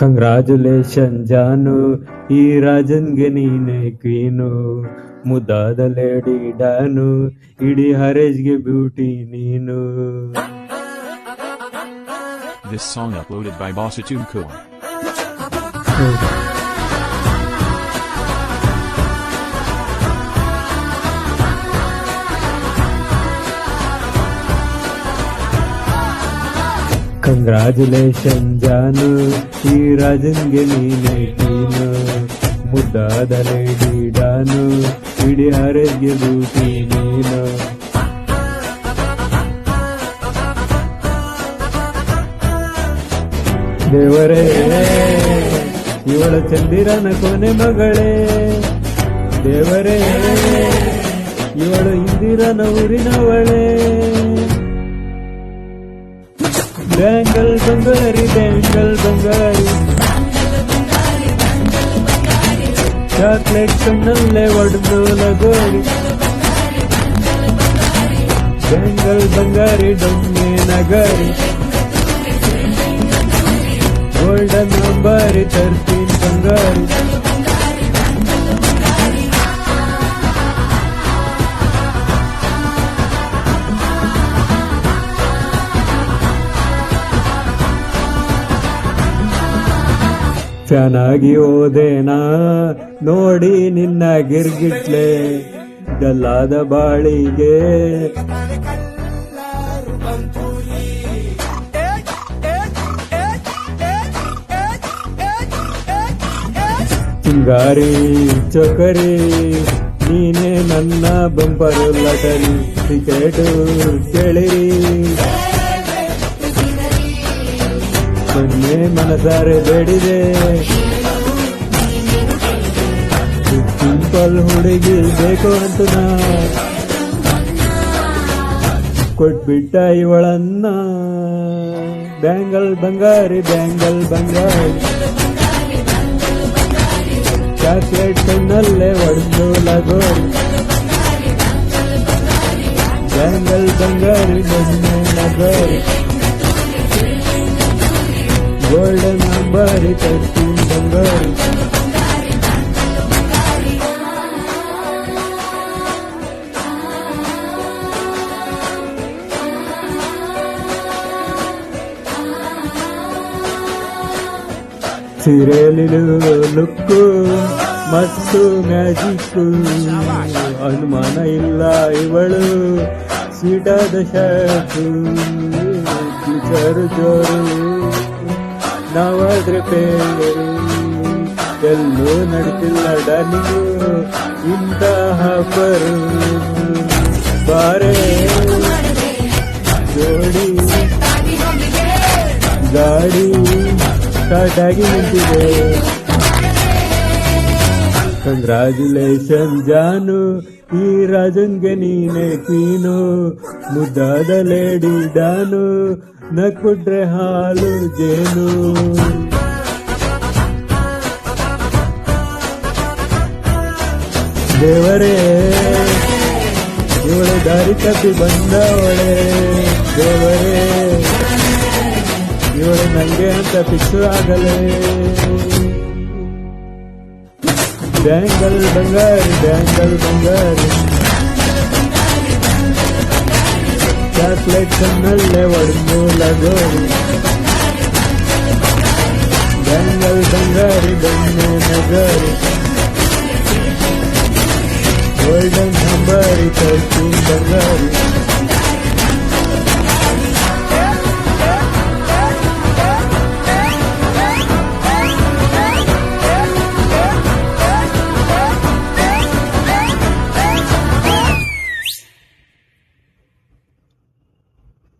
Congratulation ಜಾನು, ಈ ರಾಜನ್ಗೆ ನೀನೆ queen, ಮುದ್ದಾದ ಲೇಡಿ ಡಾನು, ಇಡೀ ಹರೇಜ್ಗೆ ಬ್ಯೂಟಿ ನೀನು. This song uploaded by Bossatune Cool. Congratulation ಜಾನು, ಈ ರಾಜನ್ಗೆ ನೀನೆ ಕ್ವೀನು, ಮುದ್ದಾದ ಲೇಡಿ ಡಾನು, ಇಡೀ ಹರೇಜ್ಗೆ ಬ್ಯೂಟಿ ನೀನು. ದೇವರೇ ಇವಳ ಚಂದಿರನ ಕೊನೆ ಮಗಳೇ, ದೇವರೇ ಇವಳು ಇಂದಿರನ ಊರಿನವಳೇ. ಬ್ಯಾಂಗಲ್ ಬಂಗಾರಿ ಬ್ಯಾಂಗಲ್ ಬಂಗಾರಿ, ಚಾಕ್ಲೇಟ್ ಕಣ್ಣಲ್ಲೇ ಒಡೆದು ಲಗೋರಿ. ಬ್ಯಾಂಗಲ್ ಬಂಗಾರಿ ಡೊನ್ನೆ ನಗರಿ, ಗೋಲ್ಡನ್ ಅಂಬಾರಿ ತರ್ತೀನಿ ಬಂಗಾರಿ. ಚೆನ್ನಾಗಿ ಓದೇನಾ ನೋಡಿ ನಿನ್ನ ಗಿರ್ಗಿಟ್ಲೆ, ಗಲ್ಲಾದ ಬಾಳಿಗೆ ಚಿಂಗಾರಿ ಚೊಕರಿ, ನೀನೇ ನನ್ನ ಬಂಪರು ಲಟರಿ. ಟಿಕೆಟು ಕೇಳಿರಿ ಮೊನ್ನೆ ಮನಸಾರೆ ಬೇಡಿದೆ, ಸಿಂಪಲ್ ಹುಡುಗಿ ಬೇಕು ಅಂತ ನಾ ಕೊಟ್ಬಿಟ್ಟ ಇವಳನ್ನ. ಬ್ಯಾಂಗಲ್ ಬಂಗಾರಿ ಬ್ಯಾಂಗಲ್ ಬಂಗಾರಿ, ಚಾಕ್ಲೇಟ್ ಕಣ್ಣಲ್ಲೇ ಒಡೆದು ಲಗೋರಿ. ಬ್ಯಾಂಗಲ್ ಬಂಗಾರಿ ಡೊನ್ನೆ ನಗರಿ, ಗೋಲ್ಡನ್ ಅಂಬಾರಿ ತರ್ತೀನಿ ಬಂಗಾರಿ. ಸೀರೆಯಲ್ಲಿರು ಲುಕ್ಕು ಮತ್ತು ಮ್ಯಾಜಿಕ್ಕು, ಅನುಮಾನ ಇಲ್ಲ ಇವಳು ಸ್ವೀಟಾದ ಶಾಕು. ಟೀಚರು ಜೋರು ನಾವಾದ್ರೆ ಪೇರು, ಎಲ್ಲೂ ನಡ್ತಿಲ್ಲ ಡಾರ್ಲಿಂಗು ಇಂತಹ ಬರು. ಬಾರೆ ಜೋಡಿ ಗಾಡಿ ಸ್ಟಾರ್ಟ್ ಆಗಿ ನಿಂತಿದೆ. ಕಂಗ್ರಾಚುಲೇಷನ್ ಜಾನು, ಈ ರಾಜನ್ಗೆ ನೀನೆ ಕ್ವೀನು, ಮುದ್ದಾದ ಲೇಡಿ ಡಾನು, ನಕ್ಬಿಟ್ರೆ ಹಾಲು ಜೇನು. ದೇವರೇ ಇವಳು ದಾರಿ ತಪ್ಪಿ ಬಂದವಳೆ, ದೇವರೇ ಇವಳು ನಂಗೆ ಅಂತ ಫಿಕ್ಸ್ ಆಗಲೇ. ಬ್ಯಾಂಗಲ್ ಬಂಗಾರಿ ಬ್ಯಾಂಗಲ್ ಬಂಗಾರಿ, ಚಾಕ್ಲೇಟ್ ಕಣ್ಣಲ್ಲೇ ಒಡೆದು ಲಗೋರಿ. ಬ್ಯಾಂಗಲ್ ಬಂಗಾರಿ ಡೊನ್ನೆ ನಗರಿ, ಗೋಲ್ಡನ್ ಅಂಬಾರಿ ತರ್ತೀನಿ ಬಂಗಾರಿ.